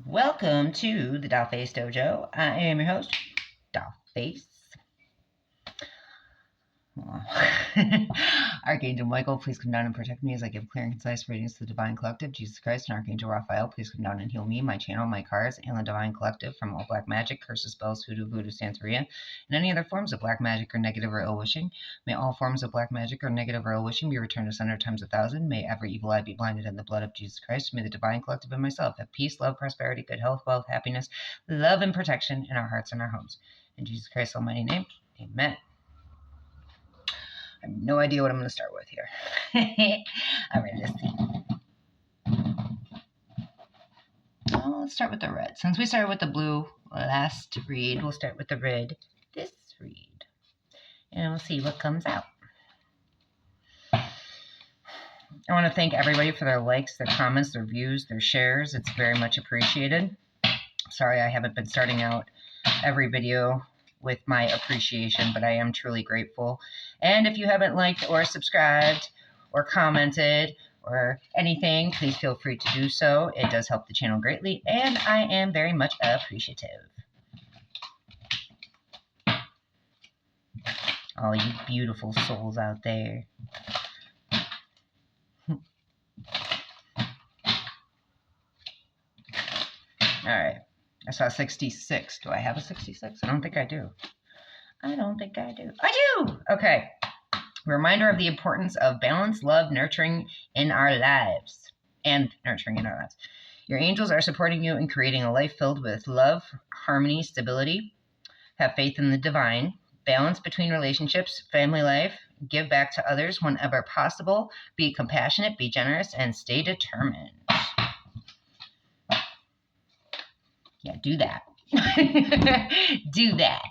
Welcome to the Dollface Dojo. I am your host, Dollface. Archangel Michael, please come down and protect me as I give clear and concise readings to the Divine Collective. Jesus Christ and Archangel Raphael, please come down and heal me, my channel, my cards, and the Divine Collective from all black magic, curses, spells, hoodoo, voodoo, Santeria, and any other forms of black magic or negative or ill wishing. May all forms of black magic or negative or ill wishing be returned to sender times 1,000. May every evil eye be blinded in the blood of Jesus Christ. May the Divine Collective and myself have peace, love, prosperity, good health, wealth, happiness, love, and protection in our hearts and our homes. In Jesus Christ's almighty name, amen. I have no idea what I'm going to start with here. All right, let's see. Oh, let's start with the red. Since we started with the blue last read, we'll start with the red this read. And we'll see what comes out. I want to thank everybody for their likes, their comments, their views, their shares. It's very much appreciated. Sorry I haven't been starting out every video with my appreciation, but I am truly grateful. And if you haven't liked or subscribed or commented or anything, please feel free to do so. It does help the channel greatly, and I am very much appreciative. All you beautiful souls out there. All right. I saw 66. Do I have a 66? I don't think I do. I don't think I do. I do! Okay. Reminder of the importance of balance, love, nurturing in our lives. And nurturing in our lives. Your angels are supporting you in creating a life filled with love, harmony, stability. Have faith in the divine. Balance between relationships, family life. Give back to others whenever possible. Be compassionate, be generous, and stay determined. Yeah, do that. Do that.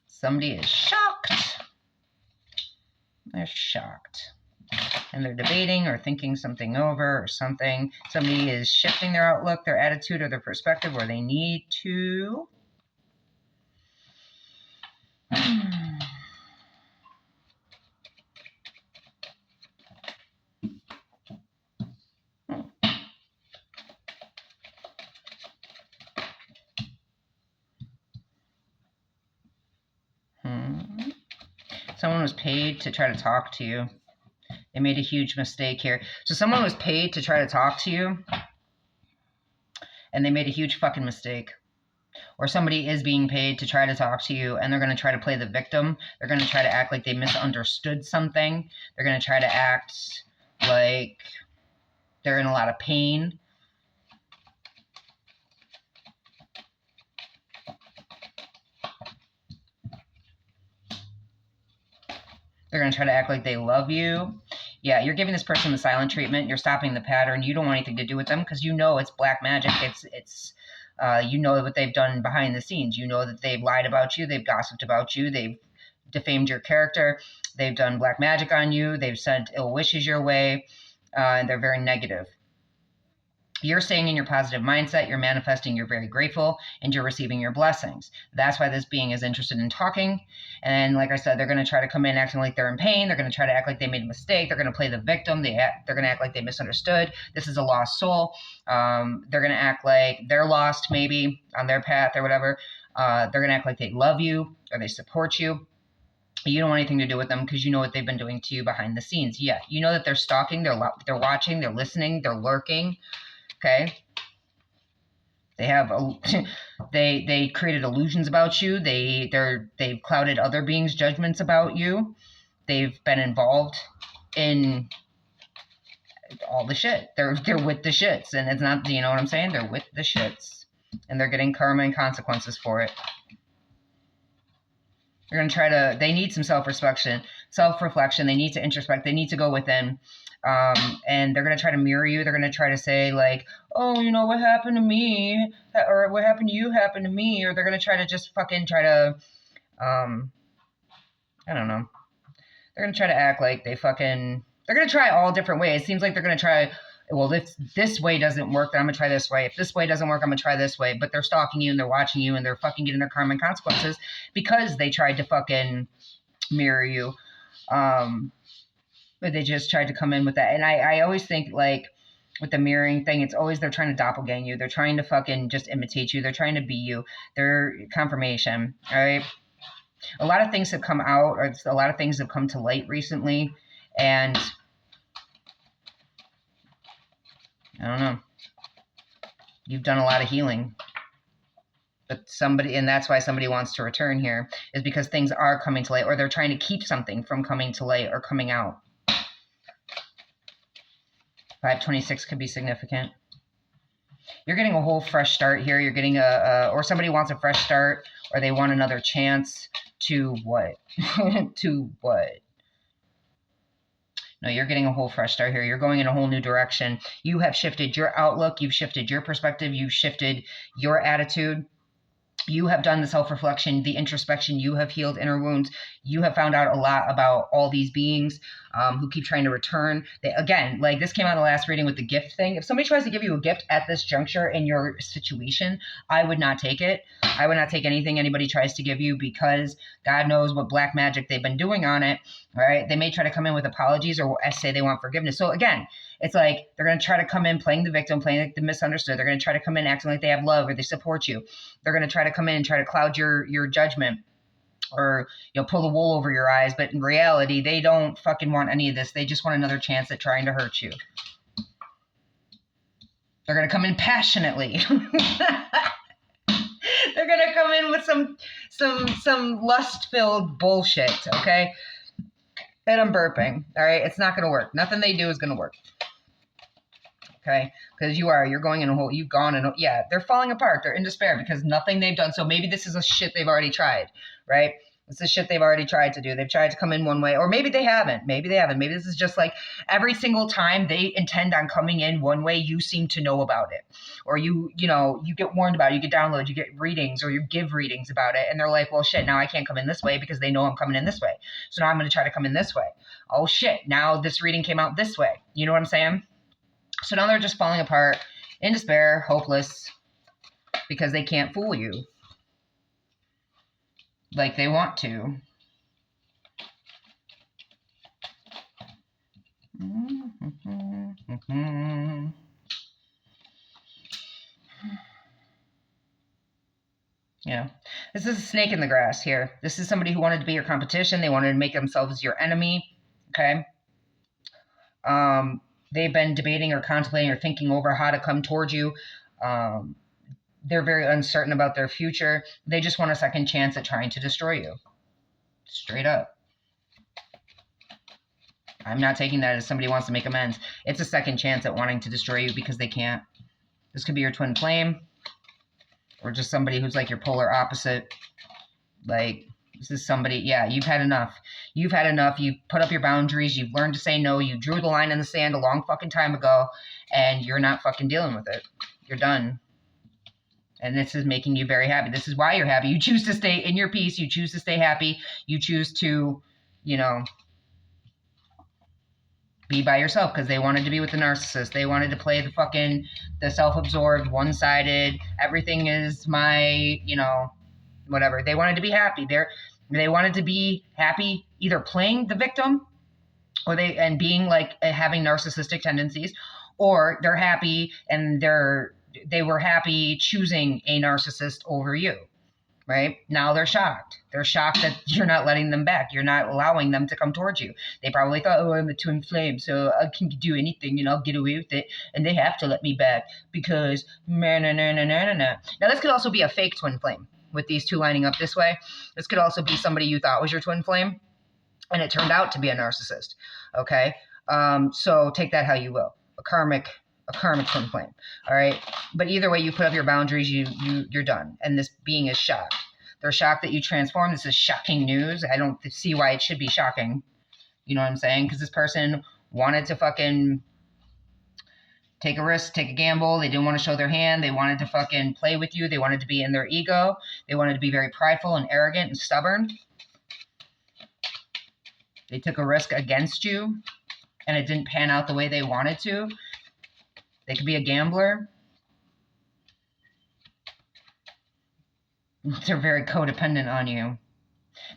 Somebody is shocked. They're shocked. And they're debating or thinking something over or something. Somebody is shifting their outlook, their attitude, or their perspective where they need to. Someone was paid to try to talk to you. They made a huge mistake here. So someone was paid to try to talk to you, and they made a huge fucking mistake. Or somebody is being paid to try to talk to you, and they're going to try to play the victim. They're going to try to act like they misunderstood something. They're going to try to act like they're in a lot of pain. They're going to try to act like they love you. Yeah, you're giving this person the silent treatment. You're stopping the pattern. You don't want anything to do with them because you know it's black magic. You know what they've done behind the scenes. You know that they've lied about you. They've gossiped about you. They've defamed your character. They've done black magic on you. They've sent ill wishes your way. And they're very negative. You're staying in your positive mindset, you're manifesting, you're very grateful, and you're receiving your blessings. That's why this being is interested in talking. And like I said, they're going to try to come in acting like they're in pain. They're going to try to act like they made a mistake. They're going to play the victim. They're going to act like they misunderstood. This is a lost soul. They're going to act like they're lost maybe on their path or whatever. They're going to act like they love you or they support you. You don't want anything to do with them because you know what they've been doing to you behind the scenes. Yeah, you know that they're stalking, they're watching, they're listening, they're lurking. Okay, they have they created illusions about you. They've clouded other beings' judgments about you. They've been involved in all the shit. They're with the shits, and it's not, you know what I'm saying? They're with the shits, and they're getting karma and consequences for it. They're gonna try to. They need some self-reflection. They need to introspect. They need to go within. And they're going to try to mirror you. They're going to try to say like, oh, you know, what happened to me? Or what happened to you happened to me. Or they're going to try to just fucking try to, I don't know. They're going to try to act like they're going to try all different ways. It seems like they're going to try, well, if this way doesn't work, then I'm going to try this way. If this way doesn't work, I'm going to try this way. But they're stalking you and they're watching you and they're fucking getting their karma and consequences because they tried to fucking mirror you. But they just tried to come in with that. And I always think, like, with the mirroring thing, it's always they're trying to doppelgang you. They're trying to fucking just imitate you. They're trying to be you. They're confirmation. All right. A lot of things have come out, or a lot of things have come to light recently. And I don't know. You've done a lot of healing. But somebody, and that's why somebody wants to return here, is because things are coming to light, or they're trying to keep something from coming to light or coming out. 526 could be significant. You're getting a whole fresh start here. You're getting or somebody wants a fresh start, or they want another chance to what? To what? No, you're getting a whole fresh start here. You're going in a whole new direction. You have shifted your outlook. You've shifted your perspective. You've shifted your attitude. You have done the self-reflection, the introspection. You have healed inner wounds. You have found out a lot about all these beings who keep trying to return. Again, like this came out in the last reading with the gift thing. If somebody tries to give you a gift at this juncture in your situation, I would not take it. I would not take anything anybody tries to give you, because God knows what black magic they've been doing on it. All right. They may try to come in with apologies or say they want forgiveness. So again, it's like they're going to try to come in playing the victim, playing like the misunderstood. They're going to try to come in acting like they have love or they support you. They're going to try to come in and try to cloud your judgment, or pull the wool over your eyes. But in reality, they don't fucking want any of this. They just want another chance at trying to hurt you. They're going to come in passionately. They're going to come in with some lust-filled bullshit, okay? And I'm burping, all right? It's not going to work. Nothing they do is going to work. Okay, because you're going in a hole. You've gone in. Yeah, they're falling apart. They're in despair because nothing they've done. So maybe this is a shit they've already tried, right? This is shit they've already tried to do. They've tried to come in one way, or maybe they haven't. Maybe they haven't. Maybe this is just like every single time they intend on coming in one way, you seem to know about it, or you get warned about it. You get downloads, you get readings, or you give readings about it, and they're like, well, shit, now I can't come in this way because they know I'm coming in this way. So now I'm going to try to come in this way. Oh shit, now this reading came out this way. You know what I'm saying? So now they're just falling apart, in despair, hopeless, because they can't fool you like they want to. Yeah, this is a snake in the grass here. This is somebody who wanted to be your competition. They wanted to make themselves your enemy, okay? They've been debating or contemplating or thinking over how to come towards you. They're very uncertain about their future. They just want a second chance at trying to destroy you. Straight up. I'm not taking that as somebody wants to make amends. It's a second chance at wanting to destroy you because they can't. This could be your twin flame, or just somebody who's like your polar opposite. Like, this is somebody, yeah, you've had enough. You've had enough. You've put up your boundaries. You've learned to say no. You drew the line in the sand a long fucking time ago, and you're not fucking dealing with it. You're done. And this is making you very happy. This is why you're happy. You choose to stay in your peace. You choose to stay happy. You choose to, be by yourself, because they wanted to be with the narcissist. They wanted to play the self-absorbed, one-sided, everything is my, whatever. They wanted to be happy. They wanted to be happy either playing the victim and being like having narcissistic tendencies, or they're happy and they were happy choosing a narcissist over you, right? Now they're shocked. They're shocked that you're not letting them back. You're not allowing them to come towards you. They probably thought, oh, I'm a twin flame, so I can do anything, I'll get away with it. And they have to let me back because Now this could also be a fake twin flame. With these two lining up this way, this could also be somebody you thought was your twin flame, and it turned out to be a narcissist. Okay, so take that how you will. A karmic twin flame. All right, but either way, you put up your boundaries. You're done, and this being is shocked. They're shocked that you transformed. This is shocking news. I don't see why it should be shocking. You know what I'm saying? Because this person wanted to fucking take a risk, take a gamble. They didn't want to show their hand. They wanted to fucking play with you. They wanted to be in their ego. They wanted to be very prideful and arrogant and stubborn. They took a risk against you, and it didn't pan out the way they wanted to. They could be a gambler. They're very codependent on you.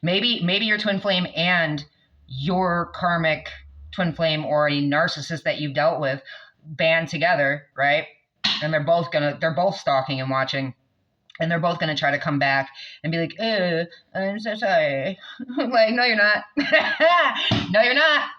Maybe your twin flame and your karmic twin flame or a narcissist that you've dealt with band together, right? And they're both stalking and watching. And they're both going to try to come back and be like, I'm so sorry. Like, no, you're not. No, you're not.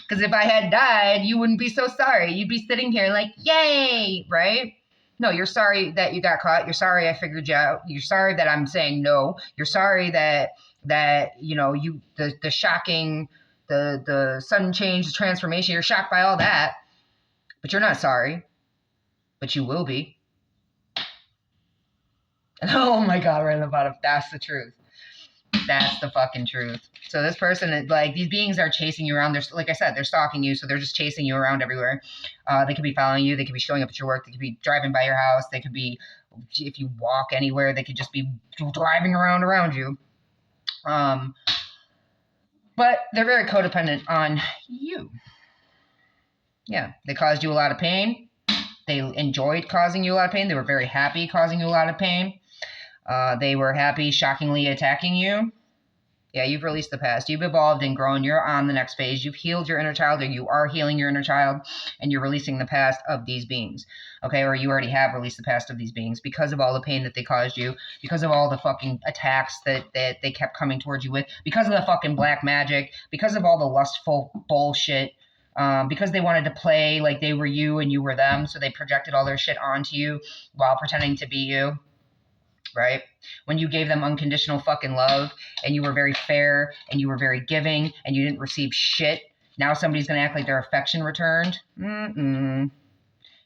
Because if I had died, you wouldn't be so sorry. You'd be sitting here like, yay, right? No, you're sorry that you got caught. You're sorry I figured you out. You're sorry that I'm saying no. You're sorry that the shocking, the sudden change, the transformation, you're shocked by all that. But you're not sorry. But you will be. Oh my God, right in the bottom. That's the truth. That's the fucking truth. So this person, like, these beings are chasing you around. They're, like I said, they're stalking you, so they're just chasing you around everywhere. They could be following you. They could be showing up at your work. They could be driving by your house. They could be, if you walk anywhere, they could just be driving around you. But they're very codependent on you. Yeah, they caused you a lot of pain. They enjoyed causing you a lot of pain. They were very happy causing you a lot of pain. They were happy, shockingly attacking you. Yeah, you've released the past. You've evolved and grown. You're on the next phase. You've healed your inner child, or you are healing your inner child, and you're releasing the past of these beings. Okay, or you already have released the past of these beings because of all the pain that they caused you, because of all the fucking attacks that they kept coming towards you with, because of the fucking black magic, because of all the lustful bullshit, because they wanted to play like they were you and you were them, so they projected all their shit onto you while pretending to be you. Right? When you gave them unconditional fucking love and you were very fair and you were very giving and you didn't receive shit, now somebody's going to act like their affection returned.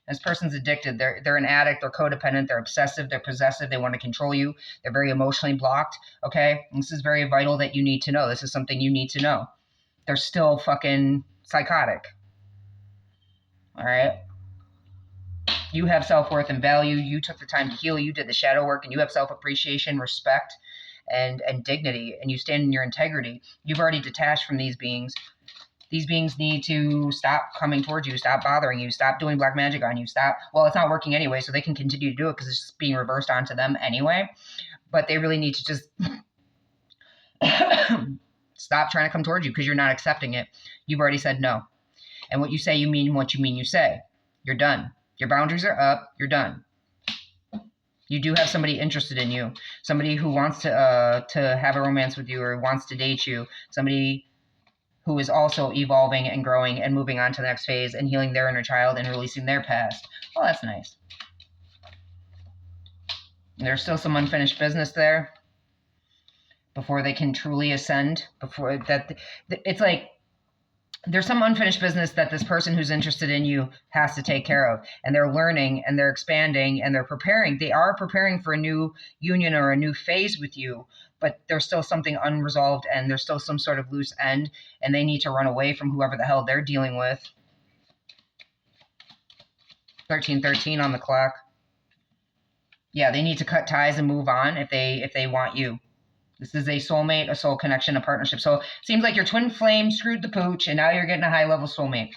This person's addicted. They're an addict. They're codependent. They're obsessive. They're possessive. They want to control you. They're very emotionally blocked. Okay? This is very vital that you need to know. This is something you need to know. They're still fucking psychotic. All right? You have self-worth and value. You took the time to heal. You did the shadow work, and you have self-appreciation, respect, and dignity, and you stand in your integrity. You've already detached from these beings. These beings need to stop coming towards you, stop bothering you, stop doing black magic on you, stop. Well, it's not working anyway, so they can continue to do it because it's just being reversed onto them anyway. But they really need to just stop trying to come towards you because you're not accepting it. You've already said no. And what you say, you mean. What you mean, you say. You're done. Your boundaries are up. You're done. You do have somebody interested in you, somebody who wants to have a romance with you or wants to date you, somebody who is also evolving and growing and moving on to the next phase and healing their inner child and releasing their past. Oh, that's nice. There's still some unfinished business there before they can truly ascend. Before that, it's like, there's some unfinished business that this person who's interested in you has to take care of. And they're learning and they're expanding and they're preparing. They are preparing for a new union or a new phase with you, but there's still something unresolved and there's still some sort of loose end and they need to run away from whoever the hell they're dealing with. 1313 on the clock. Yeah, they need to cut ties and move on if they want you. This is a soulmate, a soul connection, a partnership. So it seems like your twin flame screwed the pooch, and now you're getting a high-level soulmate.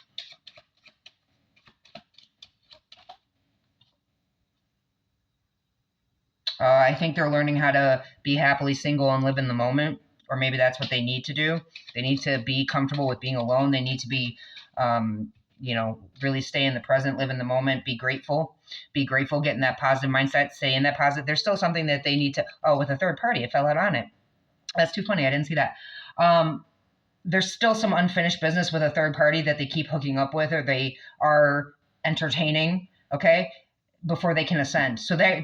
I think they're learning how to be happily single and live in the moment, or maybe that's what they need to do. They need to be comfortable with being alone. They need to be, really stay in the present, live in the moment, be grateful, get in that positive mindset, stay in that positive. There's still something that they need to, with a third party, it fell out on it. That's too funny. I didn't see that. There's still some unfinished business with a third party that they keep hooking up with or they are entertaining, okay, before they can ascend. So they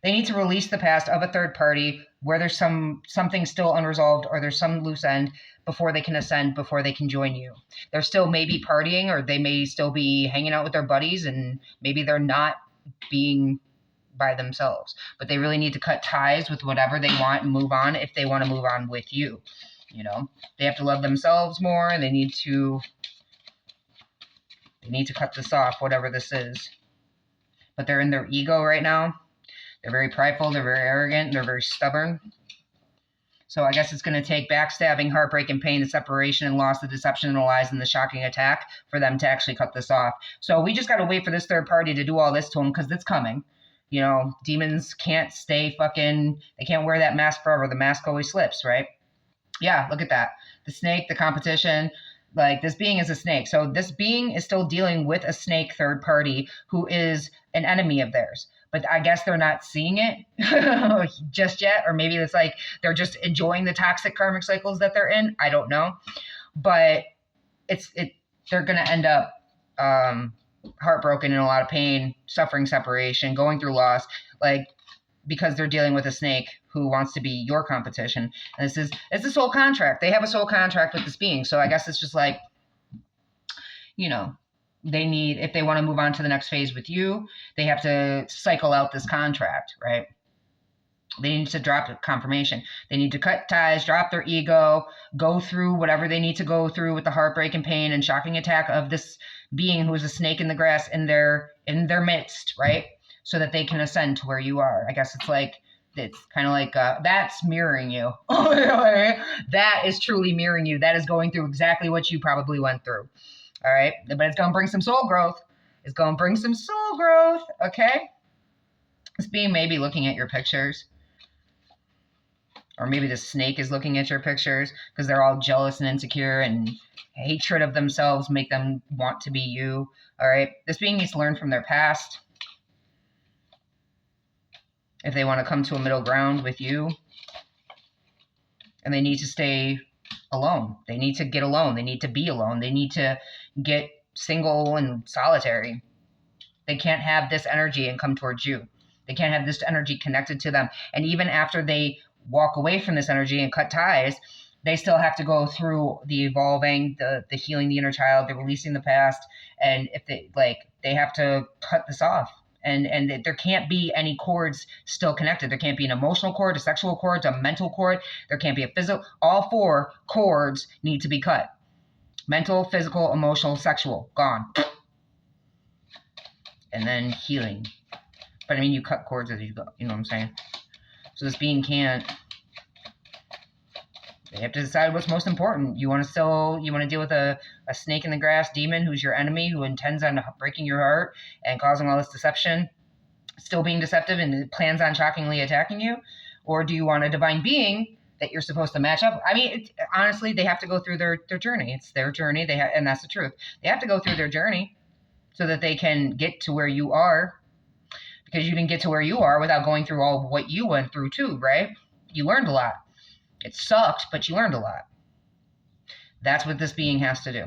need to release the past of a third party where there's something still unresolved or there's some loose end before they can ascend, before they can join you. They're still maybe partying or they may still be hanging out with their buddies and maybe they're not being by themselves, but they really need to cut ties with whatever they want and move on if they want to move on with you. They have to love themselves more. They need to cut this off, whatever this is. But they're in their ego right now. They're very prideful. They're very arrogant. They're very stubborn. So I guess it's going to take backstabbing, heartbreak, and pain, the separation and loss, the deception and the lies, and the shocking attack for them to actually cut this off. So we just got to wait for this third party to do all this to them because it's coming. Demons can't stay they can't wear that mask forever. The mask always slips, right? Yeah, look at that. The snake, the competition, Like, this being is a snake. So this being is still dealing with a snake third party who is an enemy of theirs. But I guess they're not seeing it just yet. Or maybe it's like they're just enjoying the toxic karmic cycles that they're in. I don't know. But they're going to end up heartbroken, in a lot of pain, suffering separation, going through loss, like, because they're dealing with a snake who wants to be your competition. And it's a soul contract. They have a soul contract with this being. So I guess it's just like, you know, they need, if they want to move on to the next phase with you, they have to cycle out this contract, right? They need to drop confirmation. They need to cut ties, drop their ego, go through whatever they need to go through with the heartbreak and pain and shocking attack of this being who is a snake in the grass in their midst, right? So that they can ascend to where you are. I guess it's kind of like that's mirroring you. That is truly mirroring you. That is going through exactly what you probably went through. All right, but it's going to bring some soul growth. It's going to bring some soul growth. Okay. This being may be looking at your pictures. Or maybe the snake is looking at your pictures because they're all jealous and insecure, and hatred of themselves make them want to be you. All right. This being needs to learn from their past. If they want to come to a middle ground with you, and they need to stay alone. They need to get alone. They need to be alone. They need to get single and solitary. They can't have this energy and come towards you. They can't have this energy connected to them. And even after they walk away from this energy and cut ties, they still have to go through the evolving, the healing the inner child, the releasing the past. And if they have to cut this off. And there can't be any cords still connected. There can't be an emotional cord, a sexual cord, a mental cord. There can't be a physical. All 4 cords need to be cut. Mental, physical, emotional, sexual, gone. And then healing. But I mean, you cut cords as you go. You know what I'm saying? So this being can't. They have to decide what's most important. You want to deal with a snake in the grass demon who's your enemy, who intends on breaking your heart and causing all this deception, still being deceptive and plans on shockingly attacking you? Or do you want a divine being that you're supposed to match up? I mean, honestly, they have to go through their journey. It's their journey. And that's the truth. They have to go through their journey so that they can get to where you are, because you didn't get to where you are without going through all what you went through too, right? You learned a lot. It sucked, but you learned a lot. That's what this being has to do.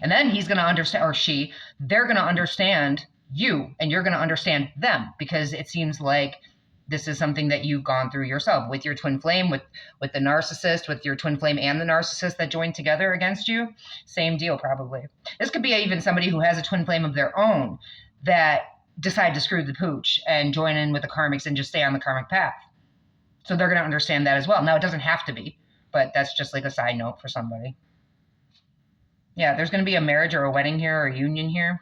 And then he's going to understand, or she, they're going to understand you, and you're going to understand them, because it seems like this is something that you've gone through yourself with your twin flame, with the narcissist, with your twin flame and the narcissist that joined together against you. Same deal, probably. This could be even somebody who has a twin flame of their own that decide to screw the pooch and join in with the karmics and just stay on the karmic path. So they're going to understand that as well. Now, it doesn't have to be, but that's just like a side note for somebody. Yeah, there's going to be a marriage or a wedding here, or a union here.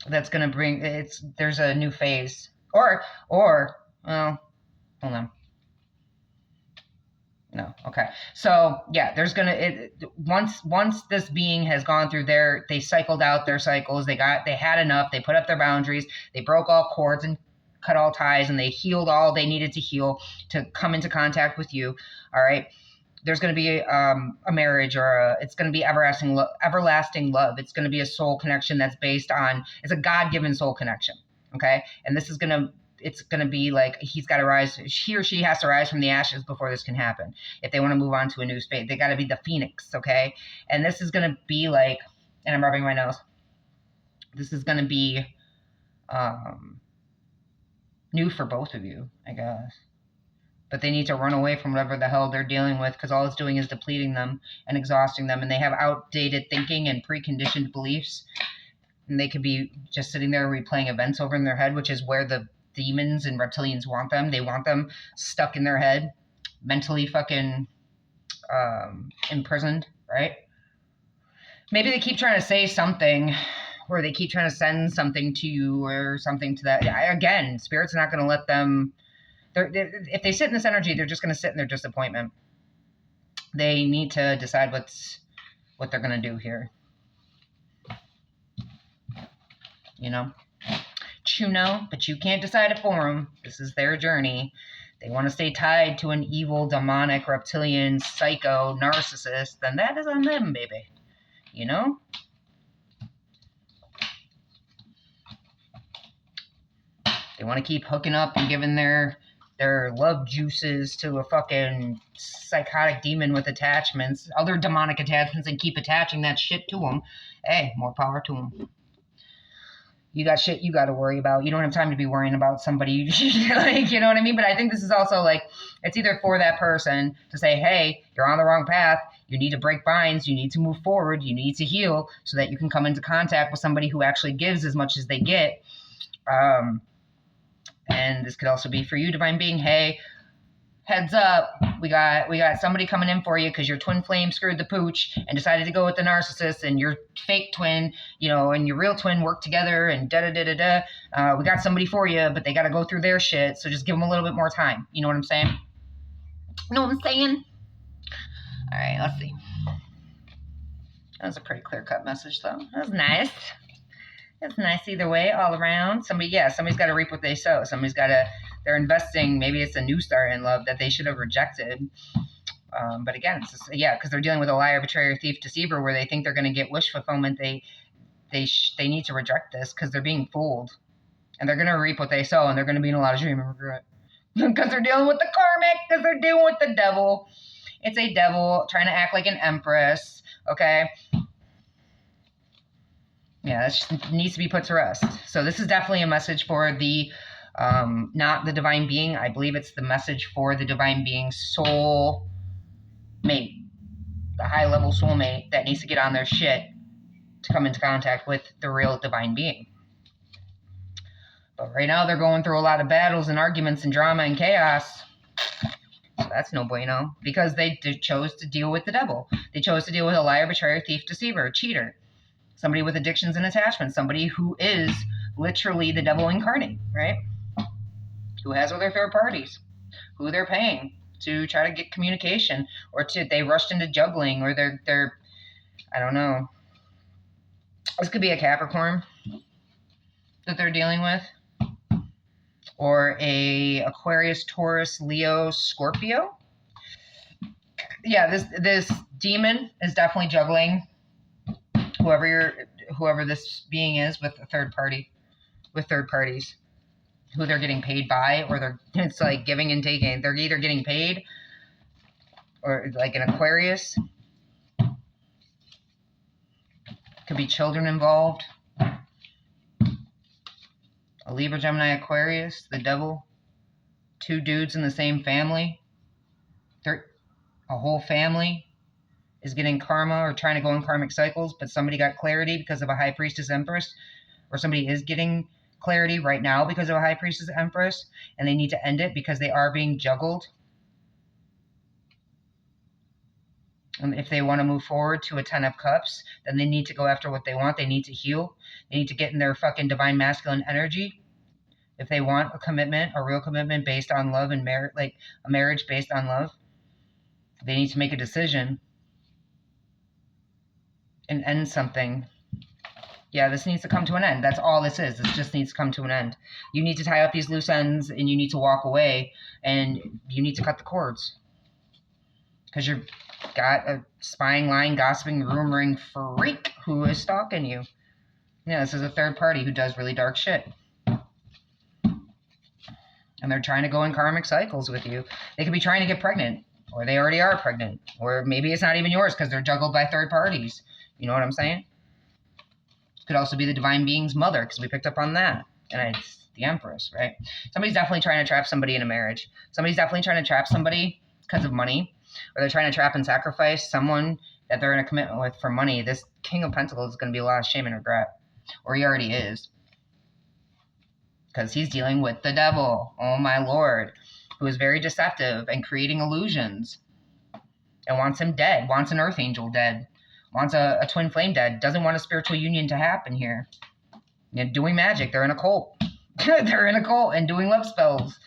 That's going to bring, there's a new phase. Or, well, hold on. No. Okay. So yeah, there's once this being has gone through they cycled out their cycles. They had enough. They put up their boundaries. They broke all cords and cut all ties, and they healed all they needed to heal to come into contact with you. All right. There's going to be a marriage, or it's going to be everlasting love. It's going to be a soul connection that's based on, it's a God-given soul connection. Okay. And this is it's going to be like he or she has to rise from the ashes before this can happen. If they want to move on to a new space, they got to be the phoenix, okay? And this is going to be like, and I'm rubbing my nose, this is going to be new for both of you, I guess. But they need to run away from whatever the hell they're dealing with, because all it's doing is depleting them and exhausting them, and they have outdated thinking and preconditioned beliefs, and they could be just sitting there replaying events over in their head, which is where the demons and reptilians want them. They want them stuck in their head, mentally fucking imprisoned, right? Maybe they keep trying to say something, or they keep trying to send something to you, or something to that. Again, Spirit's not going to let them. If they sit in this energy, they're just going to sit in their disappointment. They need to decide what they're going to do here. You know? But you can't decide it for them. This is their journey. they want to stay tied to an evil, demonic, reptilian, psycho, narcissist, then that is on them, baby. You know? They want to keep hooking up and giving their love juices to a fucking psychotic demon with attachments, other demonic attachments, and keep attaching that shit to them. Hey, more power to them. You got shit you got to worry about. You don't have time to be worrying about somebody, like, you know what I mean? But I think this is also, like, it's either for that person to say, hey, you're on the wrong path. You need to break binds. You need to move forward. You need to heal so that you can come into contact with somebody who actually gives as much as they get. And this could also be for you, divine being. Hey, heads up, we got somebody coming in for you because your twin flame screwed the pooch and decided to go with the narcissist, and your fake twin, you know, and your real twin work together, and da-da-da-da-da. We got somebody for you, but they got to go through their shit, so just give them a little bit more time. You know what I'm saying? You know what I'm saying? All right, let's see. That was a pretty clear-cut message, though. That was nice. It's nice either way, all around. Somebody's got to reap what they sow. They're investing, maybe it's a new start in love that they should have rejected. But again, it's just, because they're dealing with a liar, betrayer, thief, deceiver, where they think they're going to get wish fulfillment. They need to reject this because they're being fooled. And they're going to reap what they sow, and they're going to be in a lot of shame and regret. Because they're dealing with the karmic, because they're dealing with the devil. It's a devil trying to act like an empress, okay? Yeah, that just needs to be put to rest. So this is definitely a message for the, not the divine being. I believe it's the message for the divine being's soul mate, the high-level soulmate that needs to get on their shit to come into contact with the real divine being. But right now they're going through a lot of battles and arguments and drama and chaos. So that's no bueno, because they chose to deal with the devil. They chose to deal with a liar, betrayer, thief, deceiver, cheater. Somebody with addictions and attachments, somebody who is literally the devil incarnate, right? Who has other third parties, who they're paying to try to get communication, or they rushed into juggling, or they're I don't know. This could be a Capricorn that they're dealing with, or a Aquarius, Taurus, Leo, Scorpio. Yeah, this demon is definitely juggling whoever this being is with a third party, with third parties, who they're getting paid by, or it's like giving and taking. They're either getting paid, or like an Aquarius. Could be children involved. A Libra, Gemini, Aquarius, the devil. Two dudes in the same family. A whole family is getting karma or trying to go in karmic cycles, but somebody got clarity because of a high priestess empress, or somebody is getting clarity right now because of a high priestess empress, and they need to end it because they are being juggled. And if they want to move forward to a 10 of cups, then they need to go after what they want. They need to heal. They need to get in their fucking divine masculine energy. If they want a commitment, a real commitment based on love and merit, like a marriage based on love, they need to make a decision and end something. Yeah, this needs to come to an end. That's all this is. This just needs to come to an end. You need to tie up these loose ends, and you need to walk away, and you need to cut the cords. Because you've got a spying, lying, gossiping, rumoring freak who is stalking you. Yeah, this is a third party who does really dark shit. And they're trying to go in karmic cycles with you. They could be trying to get pregnant, or they already are pregnant, or maybe it's not even yours because they're juggled by third parties. You know what I'm saying? Could also be the divine being's mother, because we picked up on that. And it's the empress, right? Somebody's definitely trying to trap somebody in a marriage. Somebody's definitely trying to trap somebody because of money, or they're trying to trap and sacrifice someone that they're in a commitment with for money. This King of Pentacles is going to be a lot of shame and regret, or he already is, because he's dealing with the devil, oh my lord, who is very deceptive and creating illusions, and wants him dead, wants an earth angel dead, wants a twin flame dead, doesn't want a spiritual union to happen here. You know, doing magic, they're in a cult. They're in a cult and doing love spells.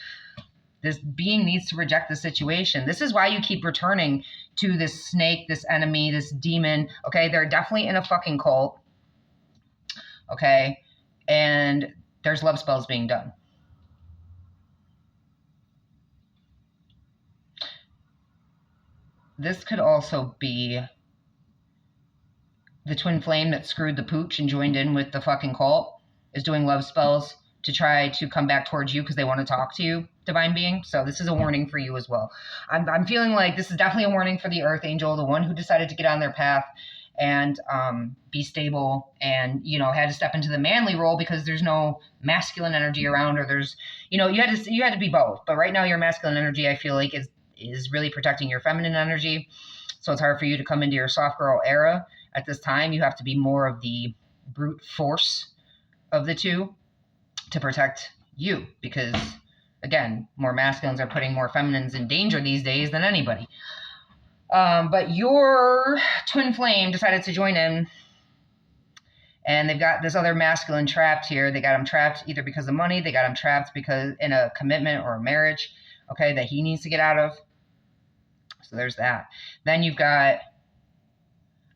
This being needs to reject the situation. This is why you keep returning to this snake, this enemy, this demon. Okay, they're definitely in a fucking cult. Okay, and there's love spells being done. This could also be the twin flame that screwed the pooch and joined in with the fucking cult is doing love spells to try to come back towards you because they want to talk to you, divine being. So this is a warning for you as well. I'm feeling like this is definitely a warning for the earth angel, the one who decided to get on their path and be stable and, you know, had to step into the manly role because there's no masculine energy around, or there's, you know, you had to be both. But right now your masculine energy, I feel like, is really protecting your feminine energy. So it's hard for you to come into your soft girl era at this time. You have to be more of the brute force of the two to protect you, because again, more masculines are putting more feminines in danger these days than anybody. But your twin flame decided to join in, and they've got this other masculine trapped here. They got him trapped either because of money, they got him trapped because in a commitment or a marriage, okay, that he needs to get out of. So there's that. Then you've got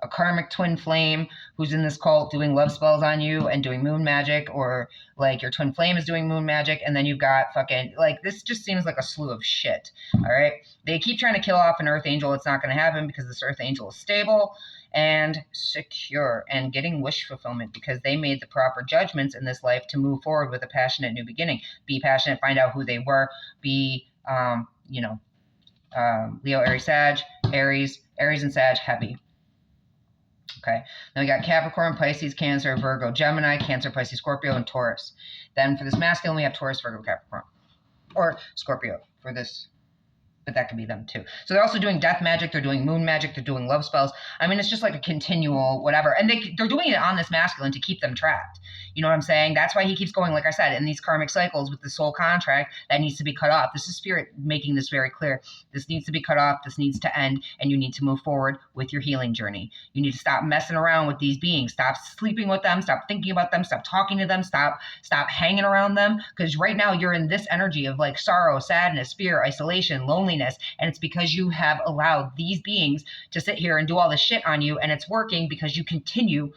a karmic twin flame who's in this cult doing love spells on you and doing moon magic, or like your twin flame is doing moon magic, and then you've got fucking, like, this just seems like a slew of shit. All right, they keep trying to kill off an earth angel. It's not going to happen because this earth angel is stable and secure and getting wish fulfillment because they made the proper judgments in this life to move forward with a passionate new beginning. Be passionate, find out who they were, be Leo, Aries, Sag, Aries and Sag heavy. Okay, then we got Capricorn, Pisces, Cancer, Virgo, Gemini, Cancer, Pisces, Scorpio, and Taurus. Then for this masculine, we have Taurus, Virgo, Capricorn. Or Scorpio for this, but that could be them too. So they're also doing death magic, they're doing moon magic, they're doing love spells. I mean, it's just like a continual whatever. And they're doing it on this masculine to keep them trapped. You know what I'm saying? That's why he keeps going, like I said, in these karmic cycles with the soul contract that needs to be cut off. This is spirit making this very clear. This needs to be cut off. This needs to end. And you need to move forward with your healing journey. You need to stop messing around with these beings. Stop sleeping with them. Stop thinking about them. Stop talking to them. Stop hanging around them. Because right now you're in this energy of like sorrow, sadness, fear, isolation, loneliness. And it's because you have allowed these beings to sit here and do all this shit on you. And it's working because you continue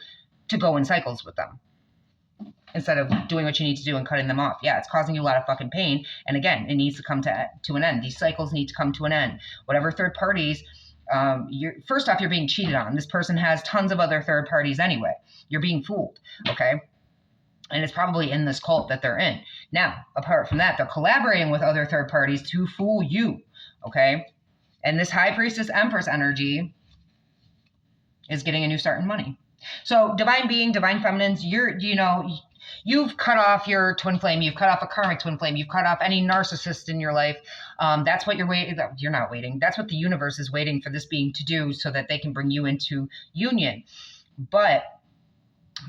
to go in cycles with them instead of doing what you need to do and cutting them off. Yeah, it's causing you a lot of fucking pain. And again, it needs to come to an end. These cycles need to come to an end. Whatever third parties, first off, you're being cheated on. This person has tons of other third parties anyway. You're being fooled, okay? And it's probably in this cult that they're in. Now, apart from that, they're collaborating with other third parties to fool you, okay? And this High Priestess Empress energy is getting a new start in money. So divine being, divine feminines, you've cut off your twin flame. You've cut off a karmic twin flame. You've cut off any narcissist in your life. That's what you're waiting. You're not waiting. That's what the universe is waiting for this being to do so that they can bring you into union. But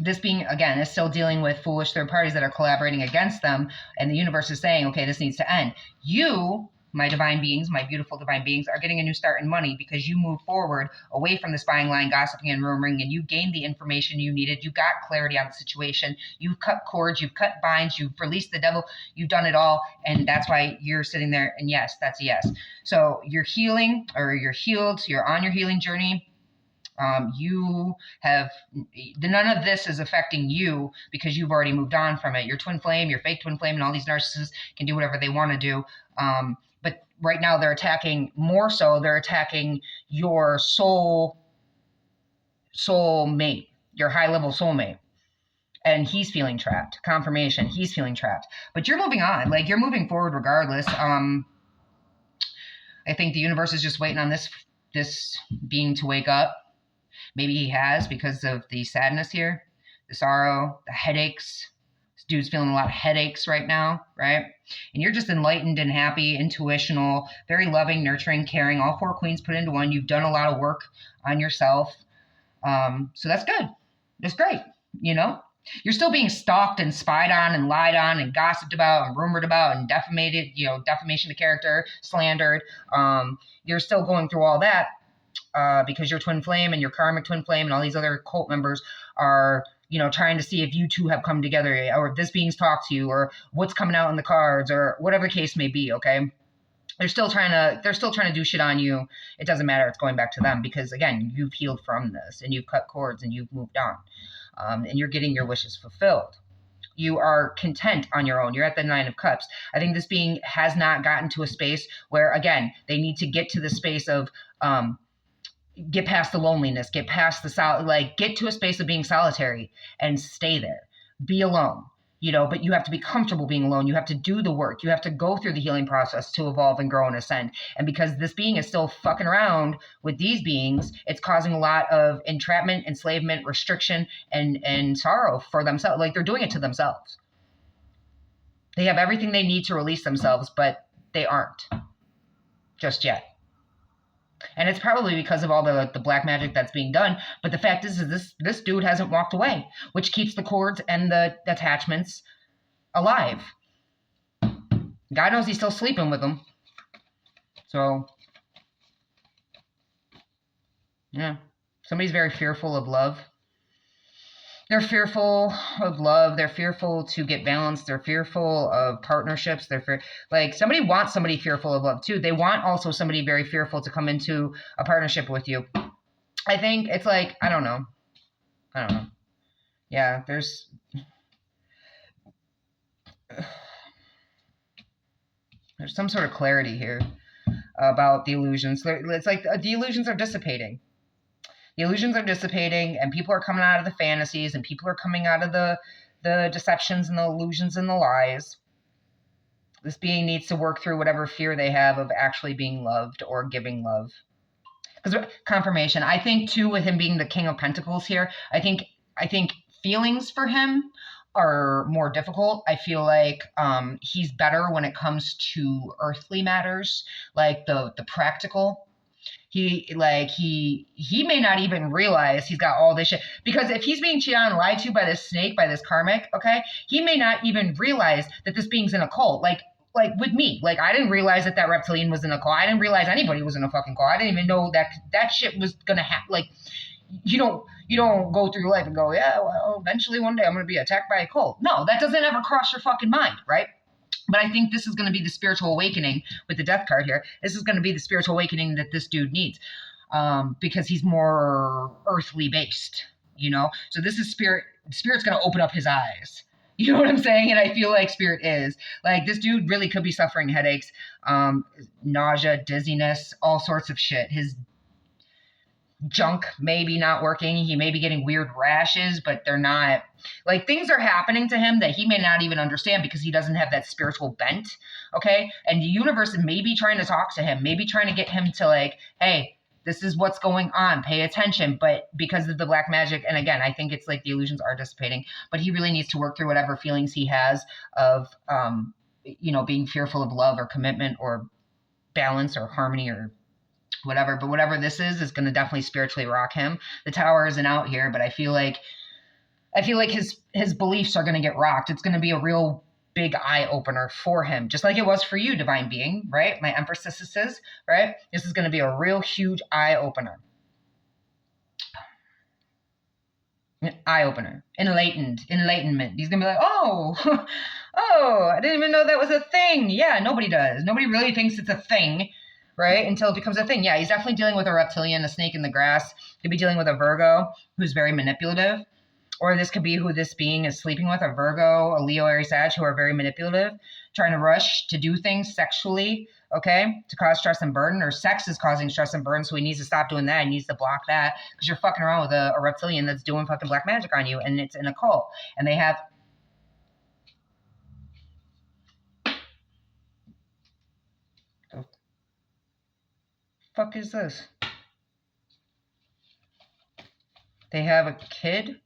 this being, again, is still dealing with foolish third parties that are collaborating against them. And the universe is saying, okay, this needs to end. You, my divine beings, my beautiful divine beings, are getting a new start in money because you move forward away from the spying, lying, gossiping, and rumoring, and you gained the information you needed. You got clarity on the situation. You've cut cords, you've cut binds, you've released the devil, you've done it all, and that's why you're sitting there, and yes, that's a yes. So you're healing, or you're healed, you're on your healing journey. You have, none of this is affecting you because you've already moved on from it. Your twin flame, your fake twin flame, and all these narcissists can do whatever they want to do. But right now they're attacking, more so, they're attacking your soulmate, your high-level soulmate. And he's feeling trapped. Confirmation, he's feeling trapped. But you're moving on. Like, you're moving forward regardless. I think the universe is just waiting on this being to wake up. Maybe he has because of the sadness here, the sorrow, the headaches. This dude's feeling a lot of headaches right now, right? And you're just enlightened and happy, intuitional, very loving, nurturing, caring. All four queens put into one. You've done a lot of work on yourself. So that's good. That's great, you know? You're still being stalked and spied on and lied on and gossiped about and rumored about and defamated, defamation of character, slandered. You're still going through all that. Because your twin flame and your karmic twin flame and all these other cult members are, trying to see if you two have come together, or if this being's talked to you, or what's coming out in the cards, or whatever the case may be. Okay, they're still trying to do shit on you. It doesn't matter. It's going back to them because, again, you've healed from this and you've cut cords and you've moved on, and you're getting your wishes fulfilled. You are content on your own. You're at the 9 of Cups. I think this being has not gotten to a space where, again, they need to get to the space of get past the loneliness, get past the get to a space of being solitary and stay there. Be alone, but you have to be comfortable being alone. You have to do the work. You have to go through the healing process to evolve and grow and ascend. And because this being is still fucking around with these beings, it's causing a lot of entrapment, enslavement, restriction, and sorrow for themselves. Like, they're doing it to themselves. They have everything they need to release themselves, but they aren't just yet. And it's probably because of all the black magic that's being done. But the fact is this dude hasn't walked away, which keeps the cords and the attachments alive. God knows he's still sleeping with them. So, yeah. Somebody's very fearful of love. They're fearful of love. They're fearful to get balanced. They're fearful of partnerships. Somebody wants somebody fearful of love too. They want also somebody very fearful to come into a partnership with you. I think it's like, I don't know. Yeah, there's some sort of clarity here about the illusions. It's like the illusions are dissipating. The illusions are dissipating, and people are coming out of the fantasies, and people are coming out of the deceptions and the illusions and the lies. This being needs to work through whatever fear they have of actually being loved or giving love. Because confirmation, I think too, with him being the King of Pentacles here, I think feelings for him are more difficult. I feel like he's better when it comes to earthly matters, like the practical. He may not even realize he's got all this shit, because if he's being cheated on and lied to by this snake, by this karmic, okay, he may not even realize that this being's in a cult. Like with me, I didn't realize that reptilian was in a cult. I didn't realize anybody was in a fucking cult. I didn't even know that shit was gonna happen. You don't go through life and go, yeah, well, eventually one day I'm gonna be attacked by a cult. No, that doesn't ever cross your fucking mind, right? But I think this is going to be the spiritual awakening with the death card here. This is going to be the spiritual awakening that this dude needs, because he's more earthly based, So this is spirit. Spirit's going to open up his eyes. You know what I'm saying? And I feel like spirit is. Like, this dude really could be suffering headaches, nausea, dizziness, all sorts of shit. His junk maybe not working. He may be getting weird rashes, but they're not, things are happening to him that he may not even understand because he doesn't have that spiritual bent. Okay. And the universe may be trying to talk to him, maybe trying to get him to hey, this is what's going on. Pay attention. But because of the black magic, and again, I think it's like the illusions are dissipating, but he really needs to work through whatever feelings he has of, being fearful of love or commitment or balance or harmony or whatever. But whatever this is going to definitely spiritually rock him. The tower isn't out here, but I feel like his beliefs are going to get rocked. It's going to be a real big eye opener for him, just like it was for you, divine being, right? My empresses is, right? This is going to be a real huge eye opener. Enlightenment. He's going to be like, oh, I didn't even know that was a thing. Yeah, nobody does. Nobody really thinks it's a thing, right? Until it becomes a thing. Yeah, he's definitely dealing with a reptilian, a snake in the grass. He could be dealing with a Virgo who's very manipulative. Or this could be who this being is sleeping with, a Virgo, a Leo, Aries, Sag, who are very manipulative, trying to rush to do things sexually, okay, to cause stress and burden. Or sex is causing stress and burden, so he needs to stop doing that. He needs to block that, because you're fucking around with a reptilian that's doing fucking black magic on you, and it's in a cult. And they have... The fuck is this? They have a kid?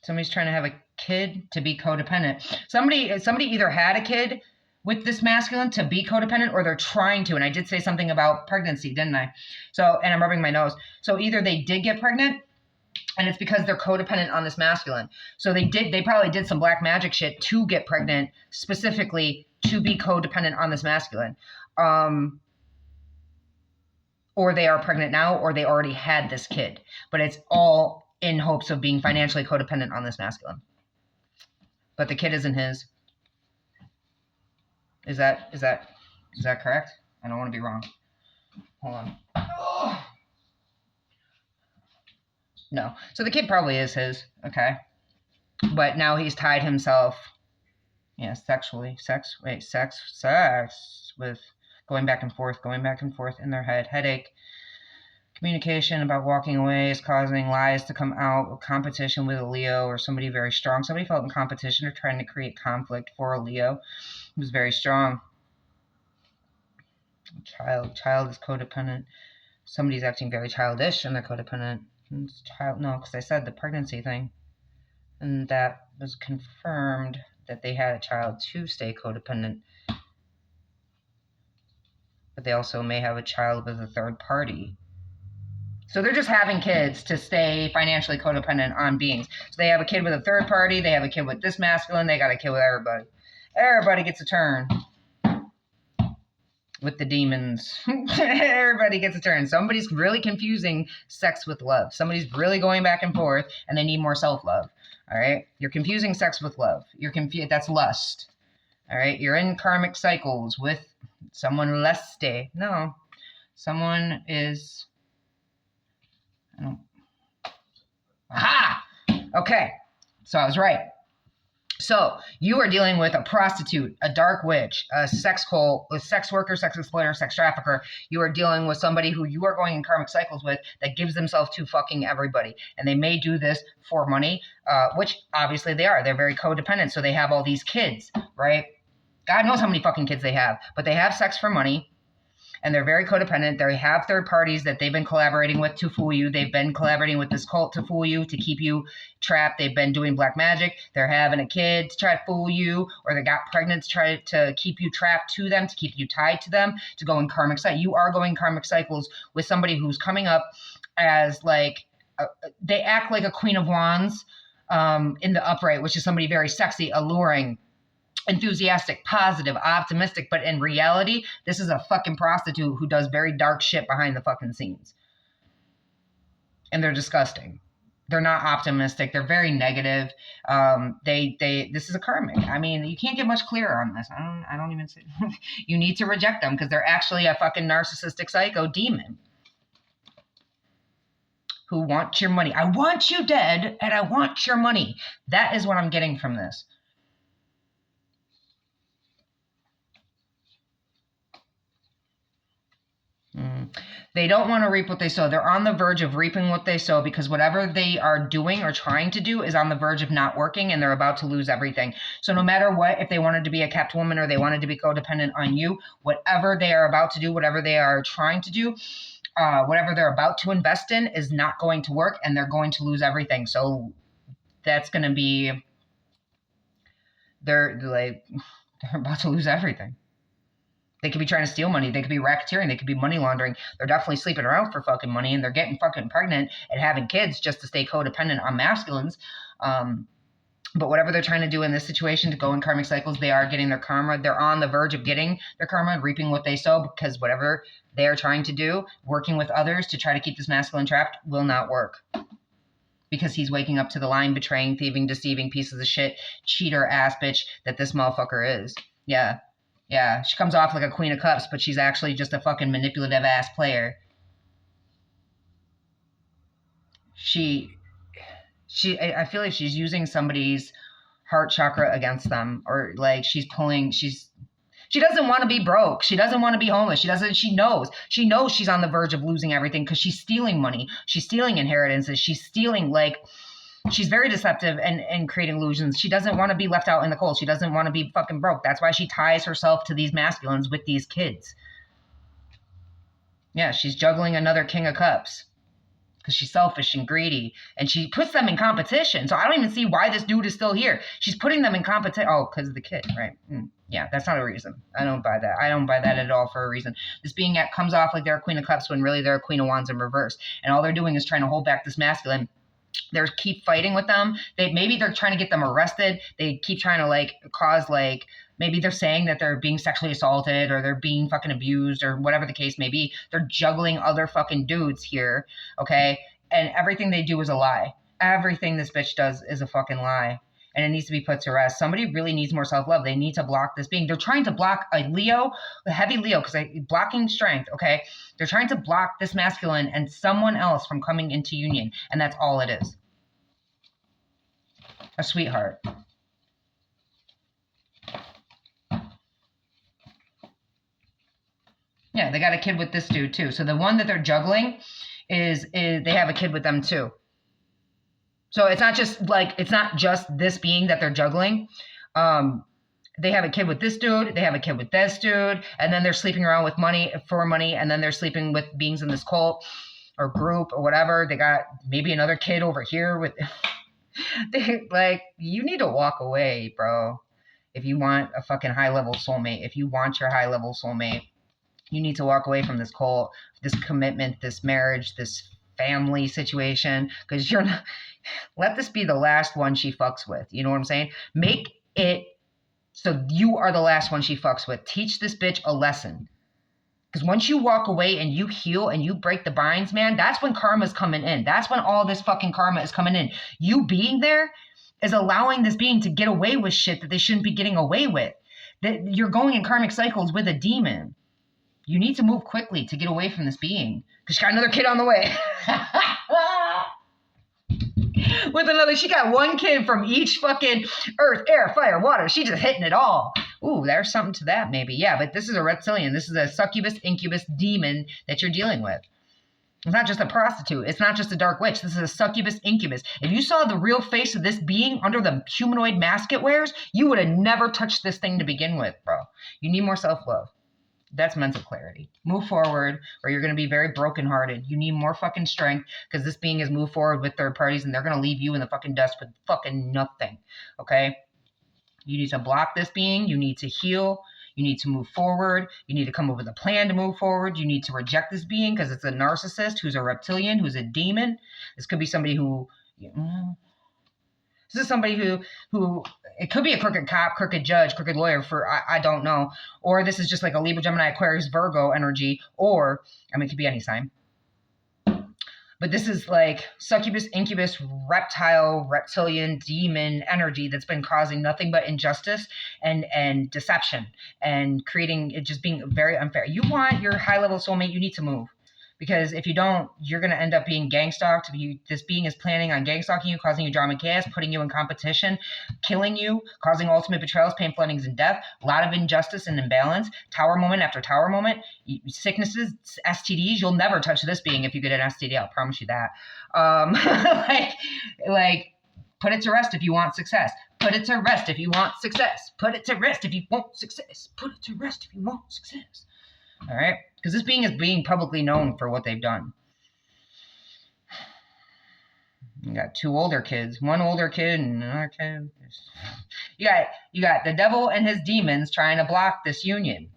Somebody's trying to have a kid to be codependent. Somebody either had a kid with this masculine to be codependent, or they're trying to. And I did say something about pregnancy, didn't I? So, and I'm rubbing my nose. So either they did get pregnant, and it's because they're codependent on this masculine. So they probably did some black magic shit to get pregnant, specifically to be codependent on this masculine. Or they are pregnant now, or they already had this kid. But it's all in hopes of being financially codependent on this masculine. But the kid isn't his. Is that correct? I don't want to be wrong. Hold on. Oh. No. So the kid probably is his. Okay. But now he's tied himself. Yeah, sexually. Sex with going back and forth in their head. Headache. Communication about walking away is causing lies to come out. Competition with a Leo or somebody very strong. Somebody felt in competition or trying to create conflict for a Leo. It was very strong. Child is codependent. Somebody's acting very childish and they're codependent. No, because I said the pregnancy thing. And that was confirmed that they had a child to stay codependent. But they also may have a child with a third party. So they're just having kids to stay financially codependent on beings. So they have a kid with a third party. They have a kid with this masculine. They got a kid with everybody. Everybody gets a turn with the demons. Everybody gets a turn. Somebody's really confusing sex with love. Somebody's really going back and forth, and they need more self-love. All right? You're confusing sex with love. That's lust. All right? You're in karmic cycles with someone leste. No. Someone is... Aha! Okay, so I was right. So you are dealing with a prostitute, a dark witch, a sex cult, a sex worker, sex exploiter, sex trafficker. You are dealing with somebody who you are going in karmic cycles with that gives themselves to fucking everybody. And they may do this for money, which obviously they are. They're very codependent, so they have all these kids, right? God knows how many fucking kids they have, but they have sex for money. And they're very codependent. They have third parties that they've been collaborating with to fool you. They've been collaborating with this cult to fool you, to keep you trapped. They've been doing black magic. They're having a kid to try to fool you, or they got pregnant to try to keep you trapped to them, to keep you tied to them, to go in karmic cycles. You are going karmic cycles with somebody who's coming up as like, they act like a Queen of Wands in the upright, which is somebody very sexy, alluring, enthusiastic, positive, optimistic, but in reality, this is a fucking prostitute who does very dark shit behind the fucking scenes. And they're disgusting. They're not optimistic. They're very negative. This is a karmic. I mean, you can't get much clearer on this. I don't even say you need to reject them because they're actually a fucking narcissistic psycho demon who wants your money. I want you dead and I want your money. That is what I'm getting from this. They don't want to reap what they sow. They're on the verge of reaping what they sow because whatever they are doing or trying to do is on the verge of not working and they're about to lose everything. So no matter what, if they wanted to be a kept woman or they wanted to be codependent on you, whatever they are about to do, whatever they are trying to do, whatever they're about to invest in is not going to work and they're going to lose everything. So that's going to be, they're about to lose everything. They could be trying to steal money. They could be racketeering. They could be money laundering. They're definitely sleeping around for fucking money and they're getting fucking pregnant and having kids just to stay codependent on masculines. But whatever they're trying to do in this situation to go in karmic cycles, they are getting their karma. They're on the verge of getting their karma, reaping what they sow because whatever they are trying to do, working with others to try to keep this masculine trapped will not work. Because he's waking up to the lying, betraying, thieving, deceiving pieces of shit, cheater ass bitch that this motherfucker is. Yeah. Yeah, she comes off like a Queen of Cups, but she's actually just a fucking manipulative ass player. I feel like she's using somebody's heart chakra against them, or like she doesn't want to be broke. She doesn't want to be homeless. She knows she's on the verge of losing everything because she's stealing money. She's stealing inheritances. She's stealing she's very deceptive and creating illusions. She doesn't want to be left out in the cold. She doesn't want to be fucking broke. That's why she ties herself to these masculines with these kids. Yeah, she's juggling another King of Cups because she's selfish and greedy. And she puts them in competition. So I don't even see why this dude is still here. She's putting them in competition. Oh, because of the kid, right? Yeah, that's not a reason. I don't buy that. I don't buy that at all for a reason. This being comes off like they're a Queen of Cups when really they're a Queen of Wands in reverse. And all they're doing is trying to hold back this masculine. They keep fighting with them. Maybe they're trying to get them arrested. They keep trying to cause maybe they're saying that they're being sexually assaulted or they're being fucking abused or whatever the case may be. They're juggling other fucking dudes here, okay? And everything they do is a lie. Everything this bitch does is a fucking lie. And it needs to be put to rest. Somebody really needs more self-love. They need to block this being. They're trying to block a Leo, a heavy Leo, because blocking strength, okay? They're trying to block this masculine and someone else from coming into union. And that's all it is. A sweetheart. Yeah, they got a kid with this dude too. So the one that they're juggling is they have a kid with them too. So it's not just this being that they're juggling. They have a kid with this dude, they have a kid with this dude, and then they're sleeping around with money, and then they're sleeping with beings in this cult or group or whatever. They got maybe another kid over here with you need to walk away, bro. If you want a fucking high-level soulmate, if you want your high-level soulmate, you need to walk away from this cult, this commitment, this marriage, this family situation, because you're not. Let this be the last one she fucks with. You know what I'm saying? Make it so you are the last one she fucks with. Teach this bitch a lesson. Because once you walk away and you heal and you break the binds, man, that's when karma's coming in. That's when all this fucking karma is coming in. You being there is allowing this being to get away with shit that they shouldn't be getting away with. That you're going in karmic cycles with a demon. You need to move quickly to get away from this being. Because she got another kid on the way. She got one kid from each fucking earth, air, fire, water. She just hitting it all. Ooh, there's something to that maybe. Yeah, but this is a reptilian. This is a succubus, incubus demon that you're dealing with. It's not just a prostitute. It's not just a dark witch. This is a succubus, incubus. If you saw the real face of this being under the humanoid mask it wears, you would have never touched this thing to begin with, bro. You need more self-love. That's mental clarity. Move forward, or you're going to be very brokenhearted. You need more fucking strength, because this being has moved forward with third parties, and they're going to leave you in the fucking dust with fucking nothing. Okay? You need to block this being. You need to heal. You need to move forward. You need to come up with a plan to move forward. You need to reject this being, because it's a narcissist who's a reptilian, who's a demon. This could be somebody who... This is somebody who it could be a crooked cop, crooked judge, crooked lawyer I don't know. Or this is just like a Libra, Gemini, Aquarius, Virgo energy. Or, I mean, it could be any sign. But this is like succubus, incubus, reptilian, demon energy that's been causing nothing but injustice and deception and creating it just being very unfair. You want your high-level soulmate, you need to move. Because if you don't, you're going to end up being gang stalked. This being is planning on gang stalking you, causing you drama and chaos, putting you in competition, killing you, causing ultimate betrayals, pain, floodings, and death. A lot of injustice and imbalance. Tower moment after tower moment. Sicknesses, STDs. You'll never touch this being if you get an STD. I'll promise you that. Put it to rest if you want success. Put it to rest if you want success. Put it to rest if you want success. Put it to rest if you want success. All right? Because this being is being publicly known for what they've done. You got two older kids. One older kid and another kid. You got the devil and his demons trying to block this union.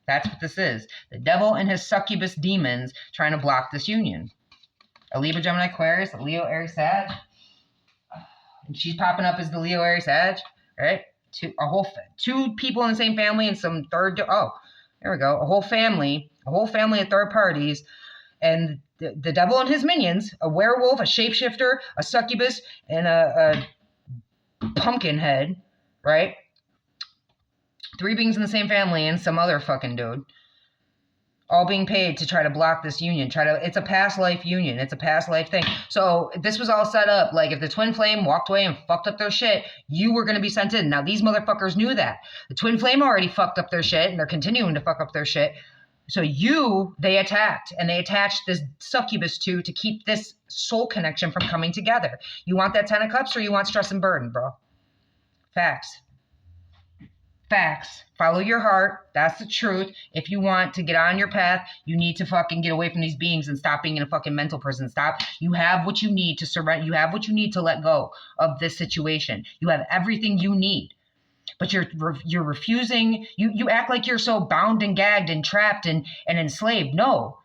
That's what this is. The devil and his succubus demons trying to block this union. A Libra, Gemini, Aquarius, a Leo, Aries, Sag. And she's popping up as the Leo, Aries, Sag. Right? Two people in the same family and some third... There we go. A whole family of third parties, and the devil and his minions, a werewolf, a shapeshifter, a succubus, and a pumpkin head, right? 3 beings in the same family and some other fucking dude. All being paid to try to block this union. It's a past life union. It's a past life thing. So this was all set up. Like if the twin flame walked away and fucked up their shit, you were going to be sent in. Now these motherfuckers knew that. The twin flame already fucked up their shit, and they're continuing to fuck up their shit. So they attacked, and they attached this succubus to keep this soul connection from coming together. You want that 10 of cups, or you want stress and burden, bro? Facts. Follow your heart. That's the truth. If you want to get on your path, you need to fucking get away from these beings and stop being in a fucking mental prison. Stop. You have what you need to surrender. You have what you need to let go of this situation. You have everything you need. But you're refusing. You act like you're so bound and gagged and trapped and enslaved. No.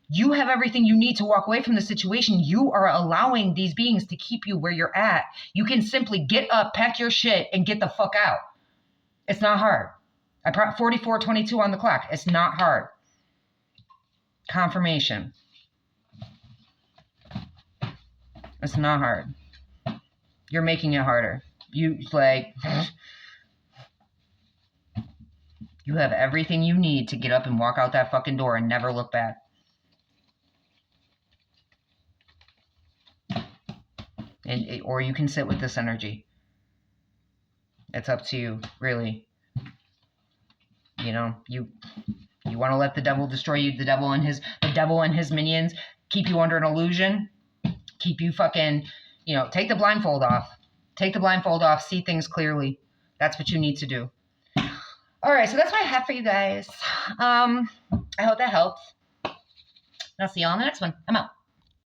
You have everything you need to walk away from the situation. You are allowing these beings to keep you where you're at. You can simply get up, pack your shit, and get the fuck out. It's not hard. I brought 44:22 on the clock. It's not hard. Confirmation. It's not hard. You're making it harder. You have everything you need to get up and walk out that fucking door and never look back. Or you can sit with this energy. It's up to you, really. You know, you want to let the devil destroy you, the devil and his minions. keep you under an illusion, keep you fucking, you know, take the blindfold off. Take the blindfold off, see things clearly. That's what you need to do. All right, so that's what I have for you guys. I hope that helps. I'll see you all in the next one. I'm out.